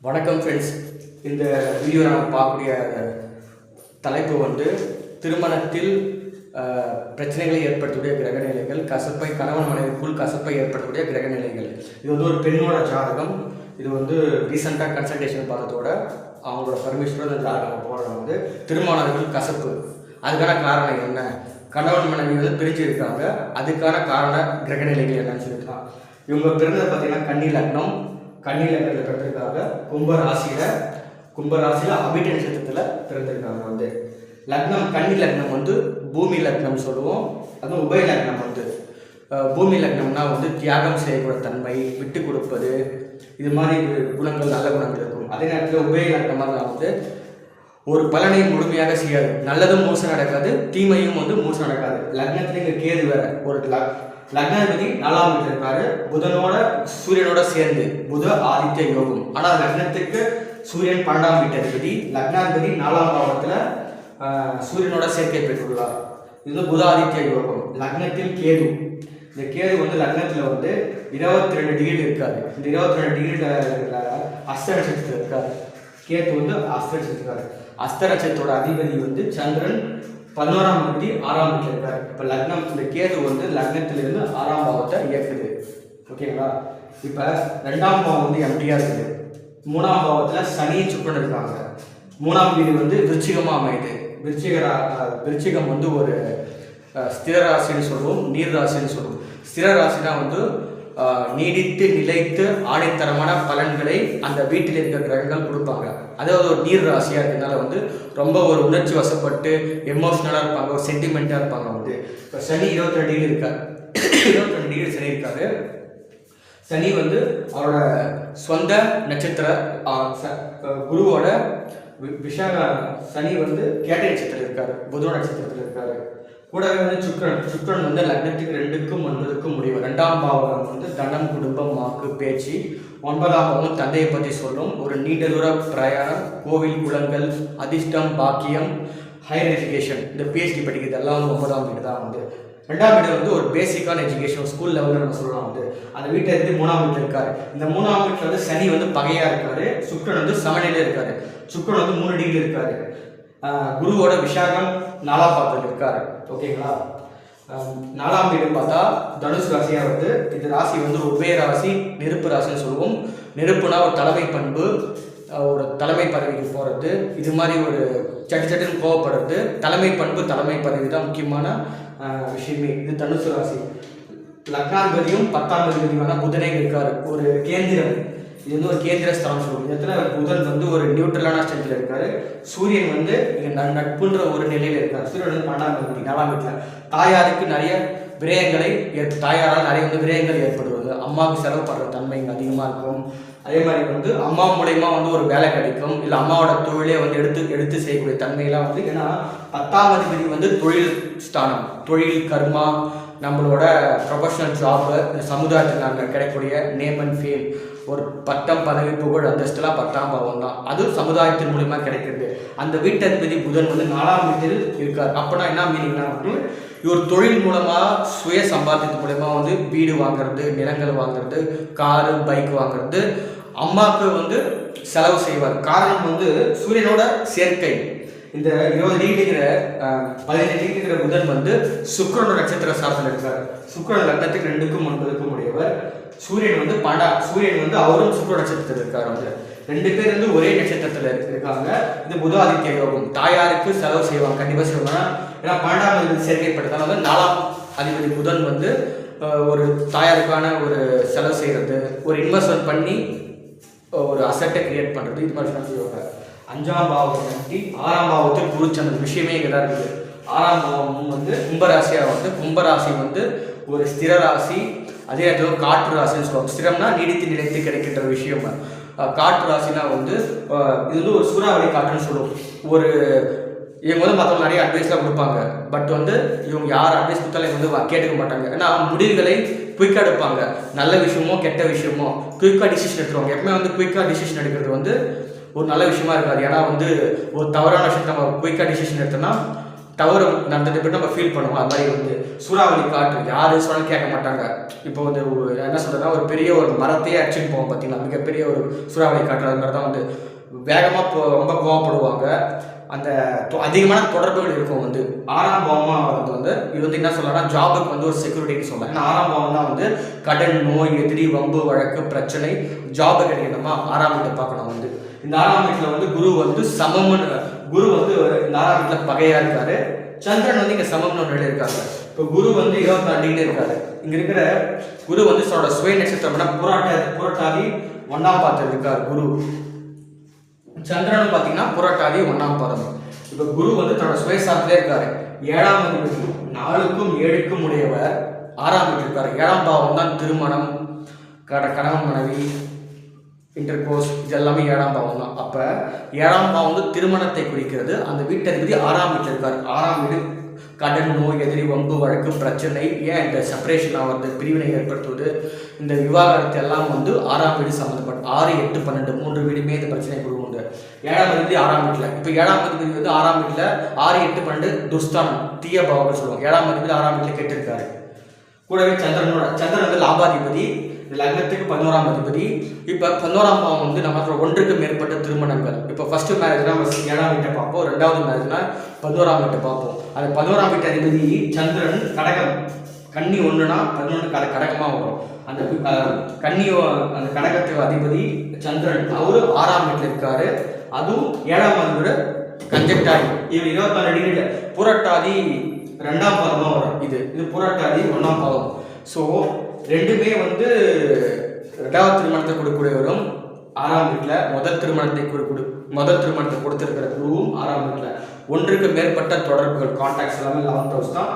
வணக்கம் ஃப்ரெண்ட்ஸ். இந்த வீடியோ நம்ம பார்க்கக்கூடிய தலைப்பு திருமணத்தில் பிரச்சனைகளை ஏற்படுத்தக்கூடிய கிரகநிலைகள், கணவன் மனைவிக்குள் கசப்பை ஏற்படுத்தக்கூடிய கிரகநிலைகள். இது ஒரு பெண்ணோட ஜாதகம். இது ரீசெண்டாக கன்சல்டேஷன் பார்த்ததோட அவங்களோட பர்மிஷனோட இந்த ஜாதகம் போடுறது திருமணங்கள் கசப்பு. அதுக்கான காரணம் என்ன? கணவன் மனைவி பிரிஞ்சு இருக்காங்க, அதுக்கான காரண கிரகநிலைகள் என்னன்னு சொல்லிக்கலாம். இவங்க பிறந்தது பார்த்தீங்கன்னா கன்னி லக்னம். கன்னி லக்னத்தில் பிறந்திருக்காங்க. கும்பராசியில் அபிட்ட நட்சத்திரத்தில் பிறந்திருக்காங்க. லக்னம் கன்னி லக்னம் பூமி லக்னம் சொல்லுவோம். அதுவும் உபய லக்னம் பூமி லக்னம்னா தியாகம் செய்யக்கூடிய தன்மை, விட்டு கொடுப்பது, இது மாதிரி குணங்கள், நல்ல குணங்கள் இருக்கும். அதே நேரத்தில் உபய லக்னமாக ஒரு பலனை முழுமையாக செய்யாது. நல்லதும் முழுசு நடக்காது, தீமையும் முழுசு நடக்காது. லக்னத்துல இங்கே கேது வேற. ஒரு லக்னாதிபதி 4ஆம் வீட்டில் இருக்காரு, புதனோட சூரியனோட சேர்ந்து, புத ஆதித்ய யோகம். ஆனால் லக்னத்துக்கு சூரியன் 12ஆம் வீட்டு அதிபதி, லக்னாதிபதி 4ஆம் பாவத்தில் சூரியனோட சேர்க்கை பெற்றுள்ளார். இது புத ஆதித்ய யோகம். லக்னத்தில் கேது. இந்த கேது லக்னத்தில் 22 டிகிரி இருக்காரு. இந்த 22 டிகிரி அஸ்த நட்சத்திரத்தில் இருக்காரு. கேது அஸ்த நட்சத்திரம். அஸ்த நட்சத்திரோட அதிபதி சந்திரன் 11ஆம் அதிபதி 6ஆம் வீட்டில் இருக்காரு. இப்போ லக்னம் இந்த கேது லக்னத்திலிருந்து 6ஆம் பாவத்தை இயக்குது. ஓகேங்களா? இப்போ 2ஆம் பாவம் எம்டியாக இருக்குது. 3ஆம் பாவத்தில் சனி சுக்கரன் இருக்காங்க. 3ஆம் வீடு விருச்சிகமாக அமையுது. விருச்சிகம் ஒரு ஸ்திர ராசின்னு சொல்லுவோம், நீர் ராசின்னு சொல்லுவோம். ஸ்திர ராசினா நீடித்து நிலைத்து ஆணைத்தரமான பலன்களை அந்த வீட்டில் இருக்கிற கிரகங்கள் கொடுப்பாங்க. அதாவது ஒரு நீர் ராசியாக இருக்கிறதுனால ரொம்ப ஒரு உணர்ச்சி வசப்பட்டு எமோஷ்னலாக இருப்பாங்க, ஒரு சென்டிமெண்ட்டாக இருப்பாங்க. இப்போ சனி 22 டிகிரி இருக்காரு. 22 டிகிரி சனி இருக்காரு. சனி அவரோட சொந்த நட்சத்திர குருவோட விஷாக சனி கேட்டை நட்சத்திரத்தில் இருக்காரு, புதோ நட்சத்திரத்தில் இருக்காரு. கூடவே சுக்கரன் லக்னத்துக்கு 2க்கும் 9க்கும் முடிவு. 2ஆம் பாவம் தனம், குடும்பம், வாக்கு, பேச்சு. 9ஆம் பாவம் தந்தையை பற்றி சொல்லும். ஒரு நீண்ட தூர பிரயாணம், கோவில், குளங்கள், அதிர்ஷ்டம், பாக்கியம், ஹையர் எஜுகேஷன், இந்த பிஹெச்டி படிக்கிறது எல்லாம் 9ஆம் வீடு தான். 2ஆம் வீடு ஒரு பேசிக்கான எஜுகேஷன், ஸ்கூல் லெவலில் நம்ம சொல்லலாம். அந்த வீட்டை இருந்து 3ஆம் வீட்டில் இருக்காரு. இந்த 3ஆம் வீட்டில் சனி பகையாக இருக்காரு. சுக்கரன் சமநிலையில் இருக்காரு. சுக்கரன் 3 டிகிரி இருக்காரு. குருவோட விஷாகம் 4ஆம் பாவத்தில் இருக்காரு. ஓகேங்களா? 4ஆம் வீடு பார்த்தா தனுசு ராசியாக இந்த ராசி உபய ராசி, நெருப்பு ராசின்னு சொல்லுவோம். நெருப்புனா ஒரு தலைமை பண்பு, ஒரு தலைமை பதவிக்கு போகிறது, இது மாதிரி ஒரு சட்டுன்னு கோவப்படுறது. தலைமை பண்பு, தலைமை பதவி தான் முக்கியமான விஷயமே. இது தனுசு ராசி. லக்னாதிபதியும் 10ஆம் அதிபதியான புதனே இருக்காரு. ஒரு கேந்திரம், இது ஒரு கேந்திர ஸ்தானம் சொல்லுவோம். இந்த இடத்துல புதன் ஒரு நியூட்ரலான ஸ்டேஜில் இருக்காரு. சூரியன் இங்கே நட்புன்ற ஒரு நிலையில் இருக்காரு. சூரியன் 12ஆம் அதிபதி 4ஆம் வீட்டில். தாயாருக்கு நிறைய விரயங்களை தாயாரால் நிறைய விரயங்கள் ஏற்படுவது, அம்மாவுக்கு செலவு பண்ணுற தன்மை இங்கே அதிகமாக இருக்கும். அதே மாதிரி அம்மா மூலயமா ஒரு வேலை கிடைக்கும், இல்லை அம்மாவோட தொழிலே எடுத்து செய்யக்கூடிய தன்மையெல்லாம் ஏன்னா 10ஆம் அதிபதி தொழில் ஸ்தானம், தொழில், கர்மா, நம்மளோட ப்ரொஃபஷனல் ஜாப்பு, சமுதாயத்தில் நாங்கள் கிடைக்கக்கூடிய நேம் அண்ட் ஃபேம், ஒரு பட்டம், பதவி, புகழ், அந்தஸ்துலாம் 10ஆம் பாவம் தான். அது சமுதாயத்தின் மூலியமாக கிடைக்கிறது. அந்த வீட்டதிபதி புதன் 4ஆம் வீட்டில் இருக்கார். அப்போனா என்ன மீனிங்னா இவர் தொழில் மூலமாக சுய சம்பாத்தியத்து மூலயமா வீடு வாங்குறது, நிலங்கள் வாங்குறது, காரு, பைக் வாங்குறது, அம்மாவுக்கு செலவு செய்வார். காரணம் சூரியனோட சேர்க்கை. இந்த 20 டிகிரி இருக்கிற 15 டிகிரி இருக்கிற புதன் சுக்கிரனோட நட்சத்திர சாரத்தில் இருக்கார். சுக்கிரன் லக்னத்துக்கு 2க்கும் 9க்கும் உடையவர். சூரியன் சூரியன் அவரும் சுக்கிர நட்சத்திரத்தில் இருக்கார். 2 பேர் ஒரே நட்சத்திரத்தில் இருக்காங்க. இது புத ஆதித்ய யோகம். தாயாருக்கு செலவு செய்வாங்க, கண்டிப்பாக செய்வாங்க. ஏன்னா 12ஆம் அதிபதி சேர்க்கைப்பட்டதால 4ஆம் அதிபதி புதன் ஒரு தாயாருக்கான ஒரு செலவு செய்கிறது, ஒரு இன்வெஸ்ட்மெண்ட் பண்ணி ஒரு அசட்டை கிரியேட் பண்ணுறது, இது மாதிரி செய்வாங்க. 5ஆம் பாவத்தை நட்டி 6ஆம் பாவத்தில் குருச்சந்திரன். விஷயமே இங்கே தான் இருக்குது. 6ஆம் பாவம் கும்பராசியாக கும்பராசி ஒரு ஸ்திர ராசி. அதே நேரத்தில் காற்று ராசின்னு சொல்லுவாங்க. ஸ்திரம்னா நீடித்து நிலைத்து கிடைக்கின்ற விஷயம். காற்று ராசினா இது ஒரு சூறாவளி காற்றுன்னு சொல்லுவோம். ஒரு இவங்க மற்றவங்க நிறைய அட்வைஸ்லாம் கொடுப்பாங்க. பட் இவங்க யார் அட்வைஸ் கொடுத்தாலும் கேட்டுக்க மாட்டாங்க. ஏன்னா முடிவுகளை குயிக்காக எடுப்பாங்க. நல்ல விஷயமோ கெட்ட விஷயமோ குயிக்காக டிசிஷன் எடுத்துருவாங்க. எப்பவுமே குயிக்காக டிசிஷன் எடுக்கிறது ஒரு நல்ல விஷயமா இருக்காது. ஏன்னா ஒரு தவறான விஷயத்தை நம்ம குயிக்காக டிசிஷன் எடுத்தோம்னா தவறு நடந்துட்டு போய் நம்ம ஃபீல் பண்ணுவோம். அது மாதிரி வந்து சூறாவளி காற்று யாரு சொன்னாலும் கேட்க மாட்டாங்க. இப்போ வந்து என்ன சொல்றதுன்னா, ஒரு பெரிய ஒரு மரத்தையே அடிச்சுட்டு போவோம் பார்த்தீங்களா, மிகப்பெரிய ஒரு சூறாவளி காற்று. அது மாதிரி தான் வந்து வேகமாக ரொம்ப கோவப்படுவாங்க. அந்த அதிகமான தொடர்புகள் இருக்கும். வந்து 6ஆம் பாவமாக வந்து இது வந்து என்ன சொல்லலாம், ஜாபுக்கு வந்து ஒரு செக்யூரிட்டின்னு சொல்லலாம். ஏன்னா 6ஆம் பாவம் தான் வந்து கடன், நோய், எதிரி, வம்பு, வழக்கு, பிரச்சனை, ஜாபு கிடைக்கணுமா 6ஆம் வீட்டை பார்க்கணும். வந்து இந்த 6ஆம் வீட்டில் வந்து குரு வந்து குரு வந்து இந்த 6ஆம் வீட்டில் பகையா இருக்காரு. சந்திரன் வந்து இங்க சமம்னு ஒரு நிலை இருக்காங்க. இப்போ குரு வந்து 24 டிகிரி இருக்காரு. இங்க இருக்கிற குரு வந்து சுய நட்சத்திரம்னா புரட்டாதி 1ஆம் பாதத்தில் இருக்காரு குரு. சந்திரன் பார்த்தீங்கன்னா புரட்டாதி 1ஆம் பாதம். இப்போ குரு வந்து தன்னோட சுயசாரத்திலே இருக்காரு. 7ஆம் அதிபதி 4க்கும் 7க்கும் உடையவர் 6ஆம் வீட்டில் இருக்காரு. 7ஆம் பாவம் தான் திருமணம், கணவன் மனைவி, இன்டர்கோர்ஸ், இது எல்லாமே 7ஆம் பாவம் தான். அப்போ 7ஆம் பாவம் வந்து திருமணத்தை குறிக்கிறது. அந்த வீட்டதிபதி 6ஆம் வீட்டில் இருக்காரு. 6ஆம் வீடு கடன், நோய், எதிரி, வம்பு, வழக்கு, பிரச்சனை, ஏன் இந்த செப்பரேஷன் ஆகிறது, பிரிவினை ஏற்படுத்துவது, இந்த விவாகரத்து எல்லாம் வந்து 6ஆம் வீடு சம்மந்தப்பட்ட 6, 8, 12 3 வீடுமே இந்த பிரச்சனை கொடுக்குங்க. 7ஆம் அதிபதி 6ஆம் வீட்டில். இப்போ 7ஆம் அதிபதி வந்து 6ஆம் வீட்டில் 6, 8, 12 துஸ்தானம், தீய பாவங்கள் சொல்லுவாங்க. 7ஆம் அதிபதி 6ஆம் வீட்டில் கேட்டிருக்காரு. கூடவே சந்திரன் வந்து லாபாதிபதி, லக்னத்துக்கு 11ஆம் அதிபதி. இப்போ 11ஆம் பாவம் வந்து நம்ம ஒன்றுக்கு மேற்பட்ட திருமணங்கள். இப்போ ஃபர்ஸ்ட் மேரேஜ்னா 7ஆம் வீட்டை பார்ப்போம், 2வது மேரேஜ்னா 11ஆம் வீட்டை பார்ப்போம். அந்த 11ஆம் வீட்டு அதிபதி சந்திரன் கடகம், கன்னி 1னா 11 கடகமாக வரும். அந்த அந்த கடகத்துக்கு அதிபதி சந்திரன் அவரு 6ஆம் வீட்டில் இருக்காரு. அதுவும் 7ஆம் அதிபதி கன்ஜெக்ட் ஆகி இவர் 24 டிகிரியில் புரட்டாதி 2ஆம் பாதமாக வரும். இது புரட்டாதி 1ஆம் பாதம். ஸோ ரெண்டுமே வந்து 2வது திருமணத்தை கொடுக்கக்கூடியவரும் 6ஆம் வீட்டில், முதல் திருமணத்தை கொடுத்திருக்கிற குருவும் 6ஆம் வீட்டில். ஒன்றுக்கு மேற்பட்ட தொடர்புகள், கான்டாக்ட்ஸ் எல்லாமே 11th ஹவுஸ் தான்.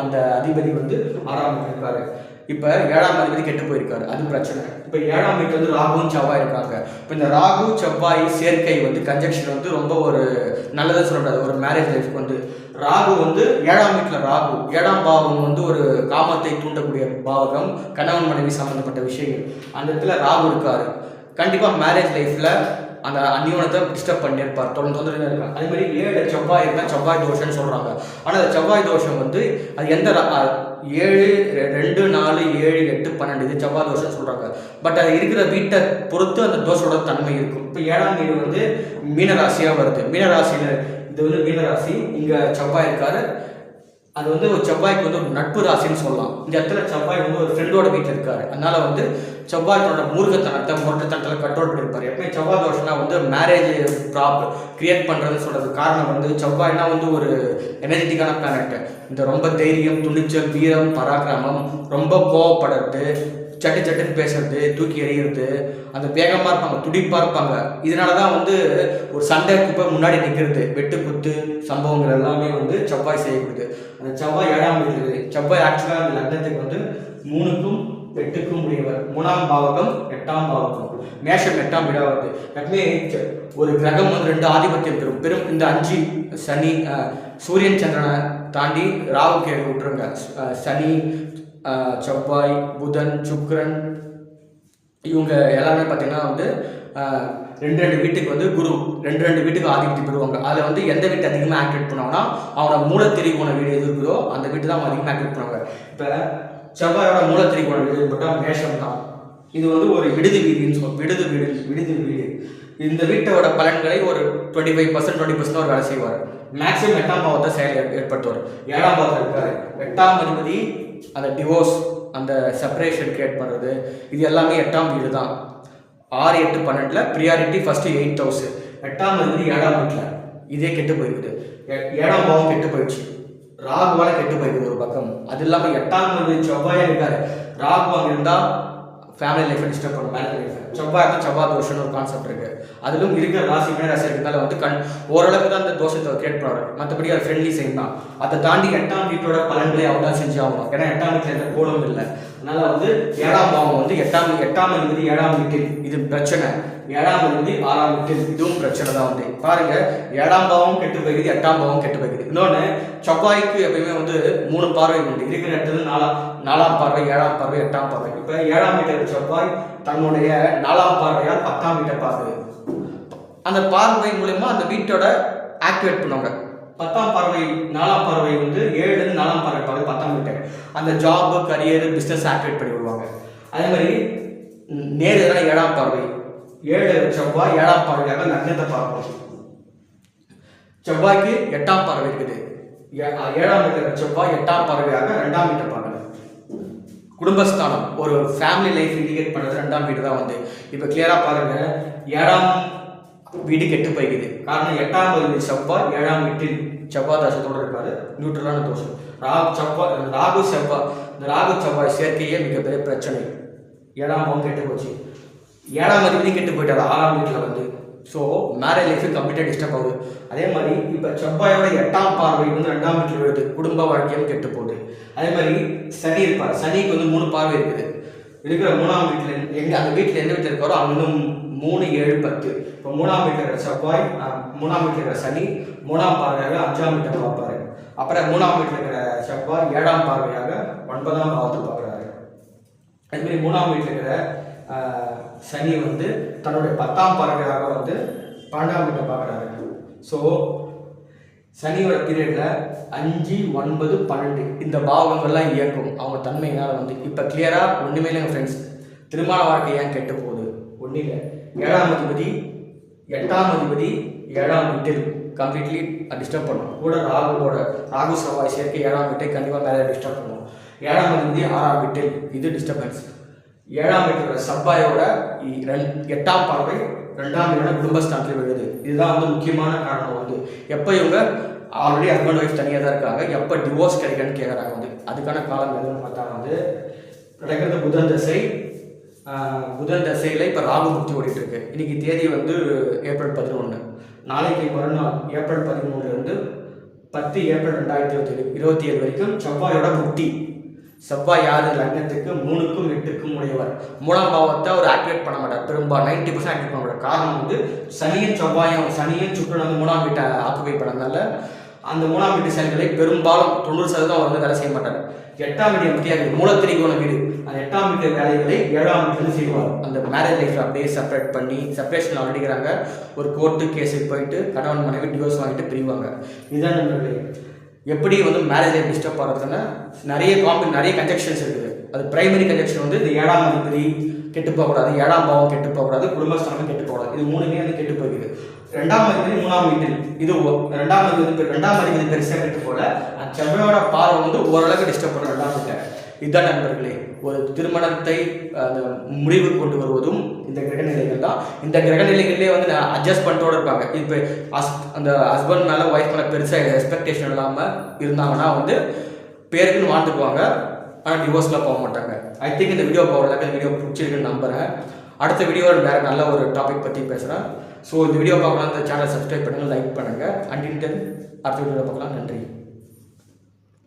அந்த அதிபதி வந்து 6ஆம் வீட்டில் இருக்காரு. இப்போ 7ஆம் அதிபதி கெட்டு போயிருக்காரு, அது பிரச்சனை. இப்போ 7ஆம் வீட்டில் வந்து ராகுவும் செவ்வாய் இருக்காங்க. இப்போ இந்த ராகு செவ்வாய் சேர்க்கை வந்து கன்ஜெக்ஷன் வந்து ரொம்ப ஒரு நல்லதாக சொல்ல முடியாது. ஒரு மேரேஜ் லைஃப்க்கு வந்து ராகு வந்து 7ஆம் வீட்டில், ராகு 7ஆம் பாவம் வந்து ஒரு காமத்தை தூண்டக்கூடிய பாவகம், கணவன் மனைவி சம்பந்தப்பட்ட விஷயங்கள். அந்த இடத்துல ராகு இருக்காரு. கண்டிப்பாக மேரேஜ் லைஃப்பில் அந்த அந்நியோனத்தை டிஸ்டர்ப் பண்ணியிருப்பார், தொடர்ந்து இருக்காங்க. அதே மாதிரி 7 செவ்வாய் இருந்தால் செவ்வாய் தோஷம்னு சொல்கிறாங்க. ஆனால் அந்த செவ்வாய் தோஷம் வந்து அது எந்த 7, 2, 4, 7, 8, 12 இது செவ்வாய் தோஷம் சொல்கிறாங்க. பட் அது இருக்கிற வீட்டை பொறுத்து அந்த தோஷோட தன்மை இருக்கும். இப்போ 7ஆம் வீடு வந்து மீனராசியாக வருது. மீனராசியில் இது வந்து மீனராசி, இங்கே செவ்வாய் இருக்காரு. அது வந்து ஒரு செவ்வாய்க்கு வந்து ஒரு நட்பு ராசின்னு சொல்லலாம். இந்த இடத்துல செவ்வாய் வந்து ஒரு ஃப்ரெண்டோட வீட்டில் இருக்காரு. அதனால வந்து செவ்வாய் தன்னோட மூர்க்கத்தனத்தை, முரட்டத்தனத்தில் கண்ட்ரோல் பண்ணியிருப்பார். எப்பவுமே செவ்வாய் தோஷம்னா வந்து மேரேஜ் கிரியேட் பண்ணுறதுன்னு சொல்கிறது காரணம் வந்து செவ்வாய்னா வந்து ஒரு எனர்ஜெட்டிக்கான பிளானட். இந்த ரொம்ப தைரியம், துணிச்சல், வீரம், பராக்கிரமம், ரொம்ப கோவப்படுறது, சட்டுன்னு பேசுறது, தூக்கி எறிகிறது, அந்த வேகமாக இருப்பாங்க, துடிப்பாக இருப்பாங்க. இதனால தான் வந்து ஒரு சண்டைக்கு போய் முன்னாடி நிற்கிறது, வெட்டு குத்து சம்பவங்கள் எல்லாமே வந்து செவ்வாய் செய்யப்படுது. அந்த செவ்வாய் 7ஆம் வீடு. செவ்வாய் ஆக்சுவலாக அந்த லக்னத்துக்கு வந்து 3க்கும் 8க்கும் உடையவர். 3ஆம் பாவகம் 8ஆம் பாவகம். மேஷம் 8ஆம் வீடாவது. எப்பவுமே ஒரு கிரகம் வந்து 2 ஆதிபத்தியம் பெறும். இந்த 5 சனி, சூரியன் சந்திரனை தாண்டி ராகு கேது விட்டுருங்க. சனி, செவ்வாய், புதன், சுக்கிரன் இவங்க எல்லாமே பார்த்தீங்கன்னா வந்து 2 வீட்டுக்கு வந்து குரு 2 வீட்டுக்கு ஆதிபத்தியம் பெறுவாங்க. அதில் வந்து எந்த வீட்டு அதிகமாக ஆக்டிவேட் பண்ணுவாங்கன்னா அவனோட மூலத்திரிகோண வீடு எது இருக்குதோ அந்த வீட்டு தான் அதிகமாக ஆக்டிவேட் பண்ணுவாங்க. இப்போ செவ்வாயோட மூலத்திரிகோண வீடு போட்டால் மேஷம் தான். இது வந்து ஒரு விடுதி வீடுன்னு சொல்லுவோம். விடுதி வீடு. இந்த வீட்டோட பலன்களை ஒரு 25% 20% ஒரு வேலை செய்வார். மேக்ஸிமம் 8ஆம் பாவத்தை செயல் ஏற்படுத்துவார். 7ஆம் பாவத்தில் இருக்காரு. 8ஆம் அதிபதி அந்த டிவோர்ஸ், அந்த செப்பரேஷன் கிரியேட் பண்ணுறது, இது எல்லாமே 8ஆம் வீடு தான். 6, 8, 12 ப்ரியாரிட்டி ஃபஸ்ட்டு 8th ஹவுஸ். 8ஆம் அதிபதி 7ஆம் வீட்டில். இதே கெட்டு போயிருக்குது. 7ஆம் பாவம் கெட்டு போயிடுச்சு. ராகுவால் கெட்டு போயிருக்குது ஒரு பக்கம். அது இல்லாமல் 8ஆம் அதிபதி செவ்வாயாக இருக்காரு. ராகு அங்கே இருந்தால் ஃபேமிலி லைஃப்பை டிஸ்டர்ப் பண்ணும், மேரேஜ் லைஃப். செவ்வாய் தோஷம்னு ஒரு கான்செப்ட் இருக்குது. அதிலும் இருக்கிற ராசி மீனராசி இருக்கிறதால வந்து ஓரளவுக்கு தான் அந்த தோஷத்தை கிரியேட் பண்ணுறாரு. மற்றபடி அது ஃப்ரெண்ட்லி சைன் தான். அதை தாண்டி 8ஆம் வீட்டோட பலன்களை அவர் தான் செஞ்சு ஆகணும். ஏன்னா 8ஆம் வீட்டில் எந்த கோலம் இல்லை. அதனால வந்து 7ஆம் பாவம் வந்து 8ஆம் அதிபதி 7ஆம் வீட்டில், இது பிரச்சனை. 7ஆம் அதிபதி 6ஆம் வீட்டில், இதுவும் பிரச்சனை தான். வந்து பாருங்க, 7ஆம் பாவம் கெட்டு போய்க்குது, 8ஆம் பாவம் கெட்டு போய்க்குது. இன்னொன்று, செவ்வாய்க்கு எப்பயுமே வந்து 3 பார்வை உண்டு. இருக்கிற இடத்துல 4ஆம் பார்வை, 7ஆம் பார்வை, 8ஆம் பார்வை. இப்போ 7ஆம் வீட்டில் செவ்வாய் தன்னுடைய 4ஆம் பார்வையால் 10ஆம் வீட்டை பார்க்குது. அந்த பார்வை மூலமா அந்த வீட்டோட ஆக்டிவேட் பண்ணுவாங்க. 10ஆம் பார்வை 4ஆம் பார்வை வந்து 7லேருந்து 4ஆம் பார்வை பார்க்க 10ஆம் வீட்டை அந்த ஜாப் கரியர் பிஸ்னஸ் ஆக்டிவேட் பண்ணி விடுவாங்க. அதே மாதிரி நேர் எதனா 7ஆம் பார்வை 7 செவ்வாய் 7ஆம் பார்வையாக லக்னத்தை பார்க்கும். செவ்வாய்க்கு 8ஆம் பார்வை இருக்குது. 7ஆம் வீட்டில் செவ்வாய் 8ஆம் பார்வையாக 2ஆம் வீட்டை பார்க்கணும். குடும்பஸ்தானம் ஒரு ஃபேமிலி லைஃப் இண்டிகேட் பண்ணுறது 2ஆம் வீடு தான் வந்து. இப்போ கிளியராக பாருங்க, 7ஆம் வீடு கெட்டு போய்க்குது. காரணம் 8ஆம் வீடு செவ்வாய் 7ஆம் வீட்டில் செவ்வாய் தோஷத்தோடு இருக்காரு, நியூட்ரலான தோஷம். ராகு செவ்வாய், இந்த ராகு செவ்வாய் சேர்க்கையே மிகப்பெரிய பிரச்சனை. 7ஆம் பாவம் கெட்டு போச்சு, 7ஆம் அதிபதி கெட்டு போயிட்டாரு 6ஆம் வீட்டில் வந்து. ஸோ மேரேஜ் லைஃப் கம்ப்ளீட்டாக டிஸ்டர்ப் ஆகுது. அதே மாதிரி இப்போ செவ்வாயோட 8ஆம் பார்வை வந்து 2ஆம் வீட்டில் விழுது, குடும்ப வாழ்க்கையும் கெட்டு போகுது. அதே மாதிரி சனி இருப்பார், சனிக்கு வந்து 3 பார்வை இருக்குது. இருக்கிற 3ஆம் வீட்டில் எங்கே அந்த வீட்டில் எந்த வீட்டில் இருக்காரோ அவங்க இன்னும் 3, 7, 10. இப்போ 3ஆம் வீட்டில் இருக்கிற செவ்வாய் 3ஆம் வீட்டில் இருக்கிற சனி 3ஆம் பார்வையாக 5ஆம் வீட்டை பார்ப்பாரு. அப்புறம் 3ஆம் வீட்டில் இருக்கிற செவ்வாய் 7ஆம் பார்வையாக 9ஆம் பாவத்தை பார்க்குறாரு. அதுமாரி 3ஆம் வீட்டில் இருக்கிற சனி வந்து தன்னுடைய 10ஆம் பார்வையாக வந்து 12ஆம் வீட்டை பார்க்குறாரு. ஸோ சனியோட பீரியடில் 5, 9, 12 இந்த பாவங்கள்லாம் இயக்கும் அவங்க தன்மையினால் வந்து. இப்போ கிளியராக ஒன்றுமே இல்லைங்க ஃப்ரெண்ட்ஸ், திருமண வாழ்க்கை ஏன் கெட்டு போகுது? ஒன்றும் இல்லை, 7ஆம் அதிபதி 8ஆம் அதிபதி 7ஆம் வீட்டில் கம்ப்ளீட்லி டிஸ்டர்ப் பண்ணும். கூட ராகு செவ்வாய் சேர்க்கை 7ஆம் வீட்டை கண்டிப்பாக மேலே டிஸ்டர்ப் பண்ணும். 7ஆம் அதிபதி 6ஆம் வீட்டில் இது டிஸ்டர்பன்ஸ். 7ஆம் வீட்டில் செவ்வாயோட 8ஆம் பார்வை 2ஆம் வீடோட குடும்பஸ்தானத்தில் விழுது. இதுதான் வந்து முக்கியமான காரணம் வந்து. எப்போ இவங்க ஆல்ரெடி ஹஸ்பண்ட் ஒய்ஃப் தனியாக தான் இருக்காங்க, எப்போ டிவோர்ஸ் கிடைக்குன்னு கேட்குறாங்க வந்து. அதுக்கான காலம் எதுன்னு பார்த்தா வந்து நடக்கிறது புதன் தசை. புதன் தசையில் இப்போ ராகு புக்தி ஓடிட்டு இருக்கு. இன்னைக்கு தேதி வந்து ஏப்ரல் 11. நாளைக்கு மறுநாள் ஏப்ரல் 13 10 ஏப்ரல் 2027 வரைக்கும் செவ்வாயோட புக்தி. செவ்வாய் யார் லக்னத்துக்கு 3க்கும் 8க்கும் உடையவர். 3ஆம் பாவத்தை அவர் ஆக்டிவேட் பண்ண மாட்டார், பெரும்பாலும் 90% ஆக்டிவேட் பண்ண மாட்டார். காரணம் வந்து சனியும் சுக்கிரனும் வந்து 3ஆம் வீட்டை ஆக்குபை பண்ணதுனால அந்த 3ஆம் வீட்டு செயல்களை பெரும்பாலும் 90% அவர் வந்து வேலை செய்ய மாட்டார். 8ஆம் வீடு முக்கிய மூலத்திரிகோண வீடு, அந்த 8ஆம் வீட்டு வேலைகளை 7ஆம் வீட்டில் செய்வார். அந்த மேரேஜ் லைஃப் அப்படியே செப்பரேட் பண்ணி செப்பரேஷன் ஆல்ரெடிக்கிறாங்க. ஒரு கோர்ட்டு கேஸுக்கு போயிட்டு கணவன் மனைவி டிவோர்ஸ் வாங்கிட்டு பிரிவாங்க. இதுதான் நம்மளுடைய எப்படி வந்து மேரேஜ் லைஃப் டிஸ்டர்ப் ஆகிறதுன்னா நிறைய கன்ஜெக்ஷன்ஸ் இருக்குது. அது பிரைமரி கன்ஜெக்ஷன் வந்து இந்த 7ஆம் அதிபதி கெட்டு போகக்கூடாது, 7ஆம் பாவம் கெட்டு போகக்கூடாது, குடும்பஸ்தானம் கெட்டு போகக்கூடாது. இது 3மே வந்து கெட்டு போகுது. 2ஆம் அதிபதி 3ஆம் வீட்டில் இது 2ஆம் அதிபதி பெருசாக கெட்டு போகல, அந்த செவ்வாயோட பார்வை வந்து ஓரளவுக்கு டிஸ்டர்ப் பண்ண 2ஆம் வீட்டை. இதுதான் நண்பர்களே, ஒரு திருமணத்தை முடிவு கொண்டு வருவதும் இந்த கிரக நிலைகள் தான். இந்த கிரக நிலைகள்லேயே வந்து அட்ஜஸ்ட்மெண்ட்டோடு இருப்பாங்க. இப்போ அந்த ஹஸ்பண்ட் மேலே ஒய்ஃப் மேலே பெருசாக எக்ஸ்பெக்டேஷன் இல்லாமல் இருந்தாங்கன்னா வந்து பேருக்குன்னு வாழ்ந்துக்குவாங்க, ஆனால் டிவோர்ஸில் போக மாட்டாங்க. ஐ திங்க் இந்த வீடியோ போகிறதுக்கு வீடியோ பிடிச்சிருக்குன்னு நம்புகிறேன். அடுத்த வீடியோவில் வேறு நல்ல ஒரு டாபிக் பற்றி பேசுகிறேன். ஸோ இந்த வீடியோ பார்க்கலாம், இந்த சேனல் சப்ஸ்கிரைப் பண்ணுங்கள், லைக் பண்ணுங்கள். அடுத்த வீடியோவில் பார்க்கலாம். நன்றி.